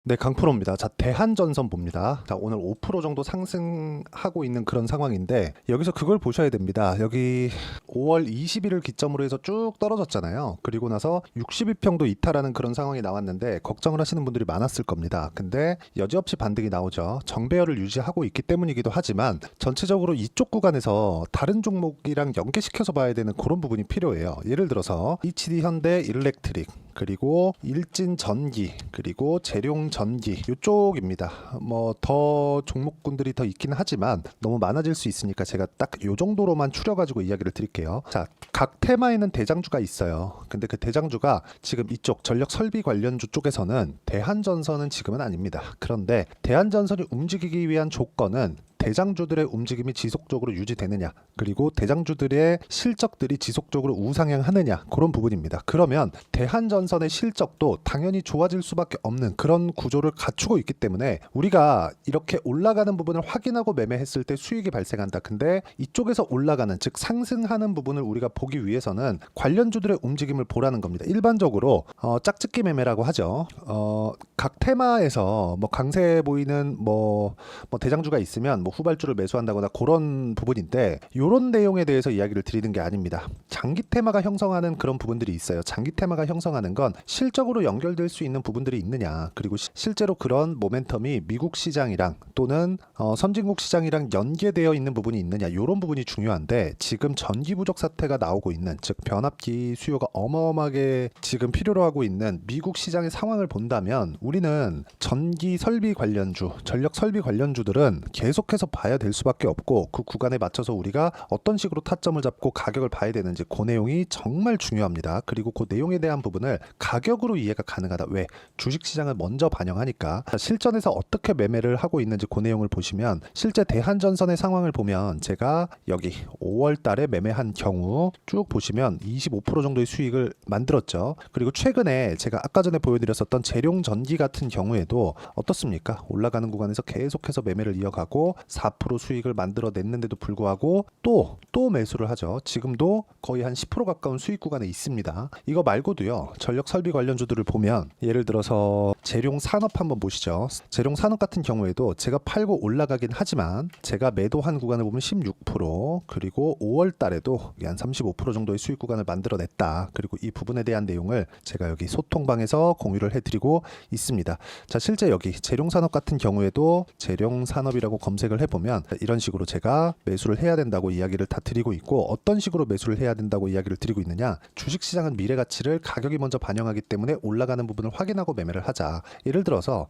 네, 강프로입니다. 자, 대한전선 봅니다. 자, 오늘 5% 정도 상승하고 있는 그런 상황인데 여기서 그걸 보셔야 됩니다. 여기 5월 20일을 기점으로 해서 쭉 떨어졌잖아요. 그리고 나서 62평도 이탈하는 그런 상황이 나왔는데 걱정을 하시는 분들이 많았을 겁니다. 근데 여지없이 반등이 나오죠. 정배열을 유지하고 있기 때문이기도 하지만 전체적으로 이쪽 구간에서 다른 종목이랑 연계시켜서 봐야 되는 그런 부분이 필요해요. 예를 들어서 HD 현대 일렉트릭, 그리고 일진 전기, 그리고 재룡 전기 이쪽입니다. 뭐 더 종목군들이 더 있긴 하지만 너무 많아질 수 있으니까 제가 딱 요 정도로만 추려가지고 이야기를 드릴게요. 자, 각 테마에는 대장주가 있어요. 근데 그 대장주가 지금 이쪽 전력 설비 관련주 쪽에서는 대한전선은 지금은 아닙니다. 그런데 대한전선이 움직이기 위한 조건은 대장주들의 움직임이 지속적으로 유지되느냐, 그리고 대장주들의 실적들이 지속적으로 우상향하느냐, 그런 부분입니다. 그러면 대한전선의 실적도 당연히 좋아질 수밖에 없는 그런 구조를 갖추고 있기 때문에 우리가 이렇게 올라가는 부분을 확인하고 매매했을 때 수익이 발생한다. 근데 이쪽에서 올라가는, 즉 상승하는 부분을 우리가 보기 위해서는 관련주들의 움직임을 보라는 겁니다. 일반적으로 짝짓기 매매라고 하죠. 각 테마에서 뭐 강세 보이는 뭐 대장주가 있으면 뭐 후발주를 매수한다거나 그런 부분인데, 이런 내용에 대해서 이야기를 드리는 게 아닙니다. 장기 테마가 형성하는 그런 부분들이 있어요. 장기 테마가 형성하는 건 실적으로 연결될 수 있는 부분들이 있느냐, 그리고 실제로 그런 모멘텀이 미국 시장이랑 또는 선진국 시장이랑 연계되어 있는 부분이 있느냐, 이런 부분이 중요한데, 지금 전기 부족 사태가 나오고 있는, 즉 변압기 수요가 어마어마하게 지금 필요로 하고 있는 미국 시장의 상황을 본다면 우리는 전기 설비 관련주, 전력 설비 관련주들은 계속해서 봐야 될 수밖에 없고, 그 구간에 맞춰서 우리가 어떤 식으로 타점을 잡고 가격을 봐야 되는지, 그 내용이 정말 중요합니다. 그리고 그 내용에 대한 부분을 가격으로 이해가 가능하다. 왜? 주식시장을 먼저 반영하니까. 실전에서 어떻게 매매를 하고 있는지 그 내용을 보시면, 실제 대한전선의 상황을 보면 제가 여기 5월 달에 매매한 경우 쭉 보시면 25% 정도의 수익을 만들었죠. 그리고 최근에 제가 아까 전에 보여드렸었던 재룡 전기 같은 경우에도 어떻습니까? 올라가는 구간에서 계속해서 매매를 이어가고 4% 수익을 만들어냈는데도 불구하고 또 매수를 하죠. 지금도 거의 한 10% 가까운 수익 구간에 있습니다. 이거 말고도요, 전력 설비 관련주들을 보면 예를 들어서 재룡 산업 한번 보시죠. 재룡 산업 같은 경우에도 제가 팔고 올라가긴 하지만 제가 매도한 구간을 보면 16%, 그리고 5월 달에도 한 35% 정도의 수익 구간을 만들어냈다. 그리고 이 부분에 대한 내용을 제가 여기 소통방에서 공유를 해드리고 있습니다. 자, 실제 여기 재룡 산업 같은 경우에도 재룡 산업이라고 검색을 해보면 이런 식으로 제가 매수를 해야 된다고 이야기를 다 드리고 있고, 어떤 식으로 매수를 해야 된다고 이야기를 드리고 있느냐, 주식시장은 미래 가치를 가격이 먼저 반영하기 때문에 올라가는 부분을 확인하고 매매를 하자. 예를 들어서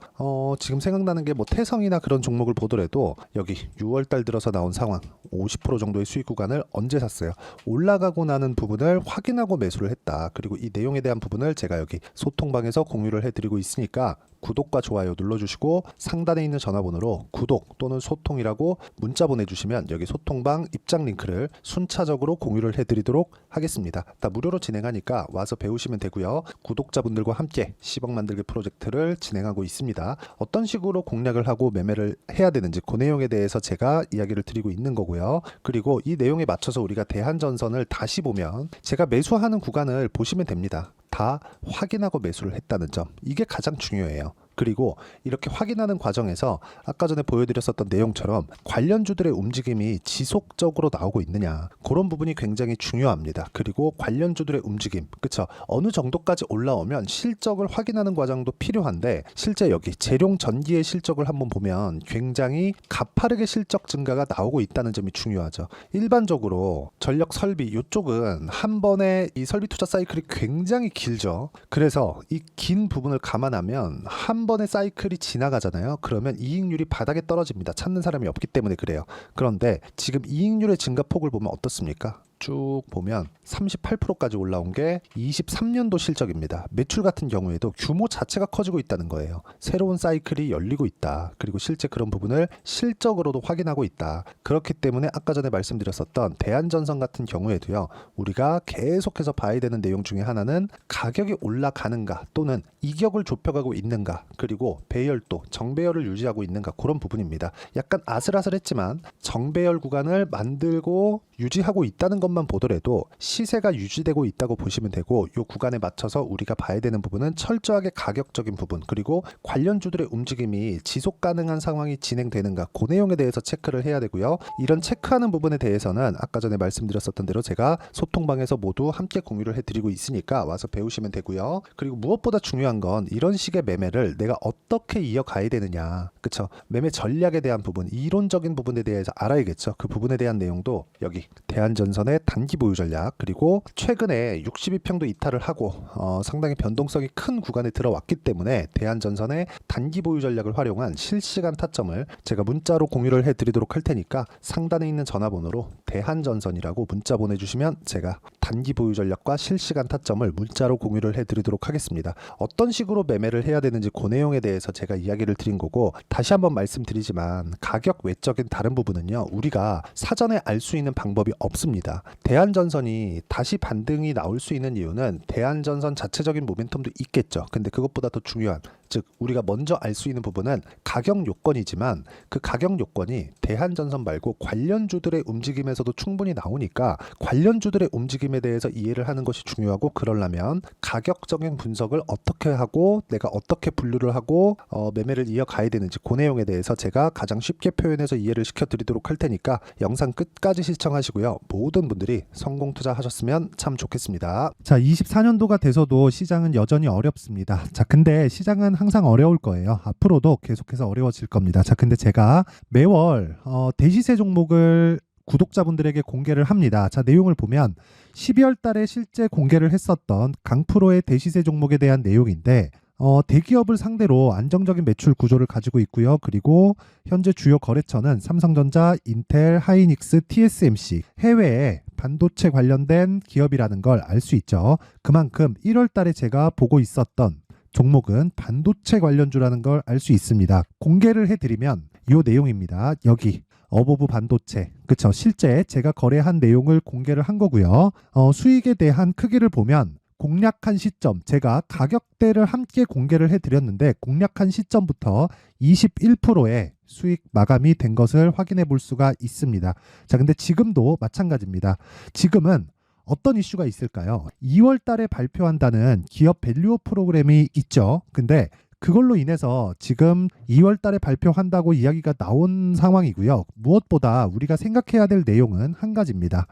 지금 생각나는 게 뭐 태성이나 그런 종목을 보더라도 여기 6월달 들어서 나온 상황 50% 정도의 수익 구간을 언제 샀어요? 올라가고 나는 부분을 확인하고 매수를 했다. 그리고 이 내용에 대한 부분을 제가 여기 소통방에서 공유를 해드리고 있으니까 구독과 좋아요 눌러주시고 상단에 있는 전화번호로 구독 또는 소통이라고 문자 보내주시면 여기 소통방 입장 링크를 순차적으로 공유를 해드리도록 하겠습니다. 다 무료로 진행하니까 와서 배우시면 되고요. 구독자분들과 함께 10억 만들기 프로젝트를 진행하고 있습니다. 어떤 식으로 공략을 하고 매매를 해야 되는지 그 내용에 대해서 제가 이야기를 드리고 있는 거고요. 그리고 이 내용에 맞춰서 우리가 대한전선을 다시 보면 제가 매수하는 구간을 보시면 됩니다. 다 확인하고 매수를 했다는 점, 이게 가장 중요해요. 그리고 이렇게 확인하는 과정에서 아까 전에 보여드렸었던 내용처럼 관련주들의 움직임이 지속적으로 나오고 있느냐, 그런 부분이 굉장히 중요합니다. 그리고 관련주들의 움직임, 그쵸? 어느 정도까지 올라오면 실적을 확인하는 과정도 필요한데, 실제 여기 재룡 전기의 실적을 한번 보면 굉장히 가파르게 실적 증가가 나오고 있다는 점이 중요하죠. 일반적으로 전력 설비 이쪽은 한 번에 이 설비 투자 사이클이 굉장히 길죠. 그래서 이 긴 부분을 감안하면 한 번의 사이클이 지나가잖아요. 그러면 이익률이 바닥에 떨어집니다. 찾는 사람이 없기 때문에 그래요. 그런데 지금 이익률의 증가폭을 보면 어떻습니까? 쭉 보면 38%까지 올라온 게 23년도 실적입니다. 매출 같은 경우에도 규모 자체가 커지고 있다는 거예요. 새로운 사이클이 열리고 있다. 그리고 실제 그런 부분을 실적으로도 확인하고 있다. 그렇기 때문에 아까 전에 말씀드렸었던 대한전선 같은 경우에도요, 우리가 계속해서 봐야 되는 내용 중에 하나는 가격이 올라가는가 또는 이격을 좁혀가고 있는가, 그리고 배열도 정배열을 유지하고 있는가, 그런 부분입니다. 약간 아슬아슬했지만 정배열 구간을 만들고 유지하고 있다는 것만 보더라도 시세가 유지되고 있다고 보시면 되고, 이 구간에 맞춰서 우리가 봐야 되는 부분은 철저하게 가격적인 부분, 그리고 관련주들의 움직임이 지속 가능한 상황이 진행되는가, 그 내용에 대해서 체크를 해야 되고요. 이런 체크하는 부분에 대해서는 아까 전에 말씀드렸었던 대로 제가 소통방에서 모두 함께 공유를 해드리고 있으니까 와서 배우시면 되고요. 그리고 무엇보다 중요한 건 이런 식의 매매를 내가 어떻게 이어가야 되느냐, 그쵸? 매매 전략에 대한 부분, 이론적인 부분에 대해서 알아야겠죠. 그 부분에 대한 내용도 여기 대한전선의 단기 보유 전략, 그리고 최근에 62평도 이탈을 하고 상당히 변동성이 큰 구간에 들어왔기 때문에 대한전선의 단기 보유 전략을 활용한 실시간 타점을 제가 문자로 공유를 해드리도록 할 테니까 상단에 있는 전화번호로 대한전선이라고 문자 보내주시면 제가 단기 보유 전략과 실시간 타점을 문자로 공유를 해드리도록 하겠습니다. 어떤 식으로 매매를 해야 되는지 그 내용에 대해서 제가 이야기를 드린 거고, 다시 한번 말씀드리지만 가격 외적인 다른 부분은요, 우리가 사전에 알 수 있는 방법이 없습니다. 대한전선이 다시 반등이 나올 수 있는 이유는 대한전선 자체적인 모멘텀도 있겠죠. 근데 그것보다 더 중요한, 즉 우리가 먼저 알 수 있는 부분은 가격 요건이지만, 그 가격 요건이 대한전선 말고 관련주들의 움직임에서도 충분히 나오니까 관련주들의 움직임에 대해서 이해를 하는 것이 중요하고, 그러려면 가격적인 분석을 어떻게 하고 내가 어떻게 분류를 하고 매매를 이어가야 되는지 그 내용에 대해서 제가 가장 쉽게 표현해서 이해를 시켜드리도록 할 테니까 영상 끝까지 시청하시고요. 모든 분들이 성공 투자하셨으면 참 좋겠습니다. 자, 24년도가 돼서도 시장은 여전히 어렵습니다. 자, 근데 시장은 항상 어려울 거예요. 앞으로도 계속해서 어려워질 겁니다. 자, 근데 제가 매월 대시세 종목을 구독자분들에게 공개를 합니다. 자, 내용을 보면 12월 달에 실제 공개를 했었던 강프로의 대시세 종목에 대한 내용인데, 대기업을 상대로 안정적인 매출 구조를 가지고 있고요. 그리고 현재 주요 거래처는 삼성전자, 인텔, 하이닉스, TSMC, 해외에 반도체 관련된 기업이라는 걸 알 수 있죠. 그만큼 1월 달에 제가 보고 있었던 종목은 반도체 관련주라는 걸 알 수 있습니다. 공개를 해드리면 이 내용입니다. 여기 어보브 반도체, 그쵸? 실제 제가 거래한 내용을 공개를 한 거고요. 수익에 대한 크기를 보면 공략한 시점, 제가 가격대를 함께 공개를 해드렸는데 공략한 시점부터 21%의 수익 마감이 된 것을 확인해 볼 수가 있습니다. 자, 근데 지금도 마찬가지입니다. 지금은 어떤 이슈가 있을까요? 2월 달에 발표한다는 기업 밸류업 프로그램이 있죠. 근데 그걸로 인해서 지금 2월 달에 발표한다고 이야기가 나온 상황이고요. 무엇보다 우리가 생각해야 될 내용은 한 가지입니다.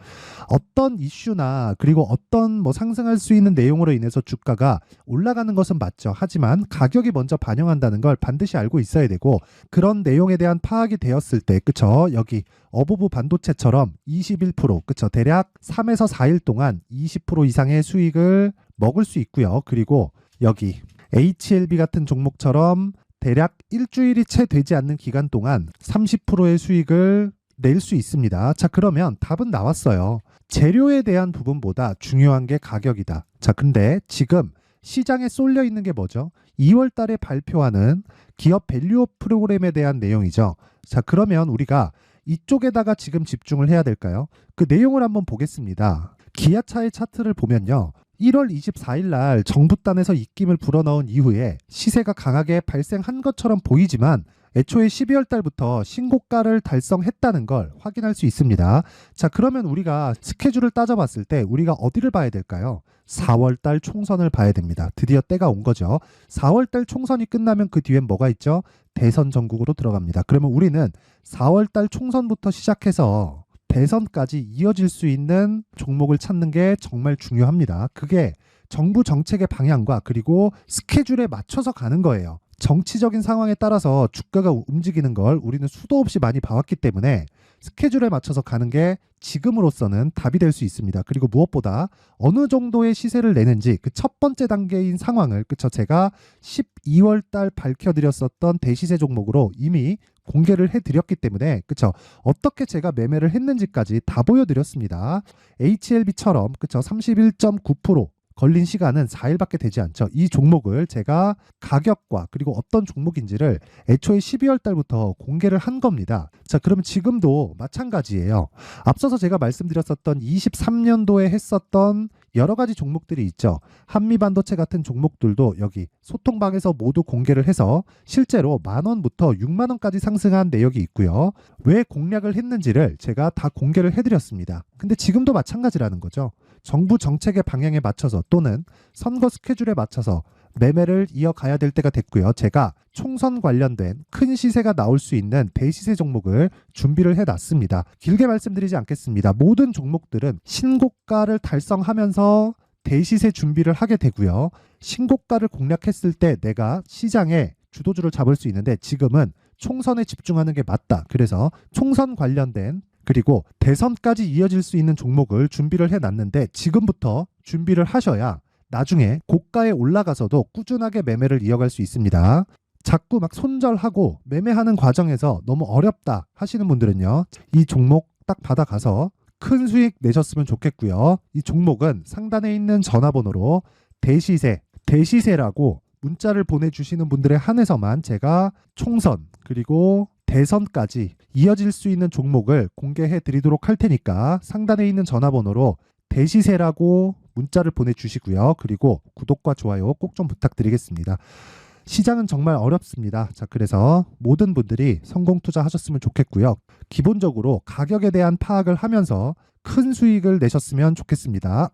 어떤 이슈나 그리고 어떤 상승할 수 있는 내용으로 인해서 주가가 올라가는 것은 맞죠. 하지만 가격이 먼저 반영한다는 걸 반드시 알고 있어야 되고, 그런 내용에 대한 파악이 되었을 때, 그쵸? 여기 어보브 반도체처럼 21%, 그쵸? 대략 3에서 4일 동안 20% 이상의 수익을 먹을 수 있고요. 그리고 여기 HLB 같은 종목처럼 대략 일주일이 채 되지 않는 기간 동안 30%의 수익을 낼 수 있습니다. 자, 그러면 답은 나왔어요. 재료에 대한 부분보다 중요한 게 가격이다. 자, 근데 지금 시장에 쏠려 있는 게 뭐죠? 2월 달에 발표하는 기업 밸류업 프로그램에 대한 내용이죠. 자, 그러면 우리가 이쪽에다가 지금 집중을 해야 될까요? 그 내용을 한번 보겠습니다. 기아차의 차트를 보면요. 1월 24일 날 정부단에서 입김을 불어넣은 이후에 시세가 강하게 발생한 것처럼 보이지만 애초에 12월 달부터 신고가를 달성했다는 걸 확인할 수 있습니다. 자, 그러면 우리가 스케줄을 따져봤을 때 우리가 어디를 봐야 될까요? 4월 달 총선을 봐야 됩니다. 드디어 때가 온 거죠. 4월 달 총선이 끝나면 그 뒤엔 뭐가 있죠? 대선 전국으로 들어갑니다. 그러면 우리는 4월 달 총선부터 시작해서 대선까지 이어질 수 있는 종목을 찾는 게 정말 중요합니다. 그게 정부 정책의 방향과 그리고 스케줄에 맞춰서 가는 거예요. 정치적인 상황에 따라서 주가가 움직이는 걸 우리는 수도 없이 많이 봐왔기 때문에 스케줄에 맞춰서 가는 게 지금으로서는 답이 될 수 있습니다. 그리고 무엇보다 어느 정도의 시세를 내는지 그 첫 번째 단계인 상황을, 그쵸? 제가 12월 달 밝혀드렸었던 대시세 종목으로 이미 공개를 해드렸기 때문에, 그쵸? 어떻게 제가 매매를 했는지까지 다 보여드렸습니다. HLB처럼, 그쵸? 31.9% 걸린 시간은 4일밖에 되지 않죠. 이 종목을 제가 가격과 그리고 어떤 종목인지를 애초에 12월 달부터 공개를 한 겁니다. 자, 그러면 지금도 마찬가지예요. 앞서서 제가 말씀드렸었던 23년도에 했었던 여러 가지 종목들이 있죠. 한미반도체 같은 종목들도 여기 소통방에서 모두 공개를 해서 실제로 10,000원부터 60,000원까지 상승한 내역이 있고요. 왜 공략을 했는지를 제가 다 공개를 해드렸습니다. 근데 지금도 마찬가지라는 거죠. 정부 정책의 방향에 맞춰서 또는 선거 스케줄에 맞춰서 매매를 이어가야 될 때가 됐고요. 제가 총선 관련된 큰 시세가 나올 수 있는 대시세 종목을 준비를 해놨습니다. 길게 말씀드리지 않겠습니다. 모든 종목들은 신고가를 달성하면서 대시세 준비를 하게 되고요. 신고가를 공략했을 때 내가 시장에 주도주를 잡을 수 있는데 지금은 총선에 집중하는 게 맞다. 그래서 총선 관련된 그리고 대선까지 이어질 수 있는 종목을 준비를 해놨는데 지금부터 준비를 하셔야 나중에 고가에 올라가서도 꾸준하게 매매를 이어갈 수 있습니다. 자꾸 막 손절하고 매매하는 과정에서 너무 어렵다 하시는 분들은요. 이 종목 딱 받아가서 큰 수익 내셨으면 좋겠고요. 이 종목은 상단에 있는 전화번호로 대시세라고 문자를 보내주시는 분들에 한해서만 제가 총선 그리고 대선까지 이어질 수 있는 종목을 공개해 드리도록 할 테니까 상단에 있는 전화번호로 대시세라고 문자를 보내주시고요. 그리고 구독과 좋아요 꼭 좀 부탁드리겠습니다. 시장은 정말 어렵습니다. 자, 그래서 모든 분들이 성공 투자하셨으면 좋겠고요. 기본적으로 가격에 대한 파악을 하면서 큰 수익을 내셨으면 좋겠습니다.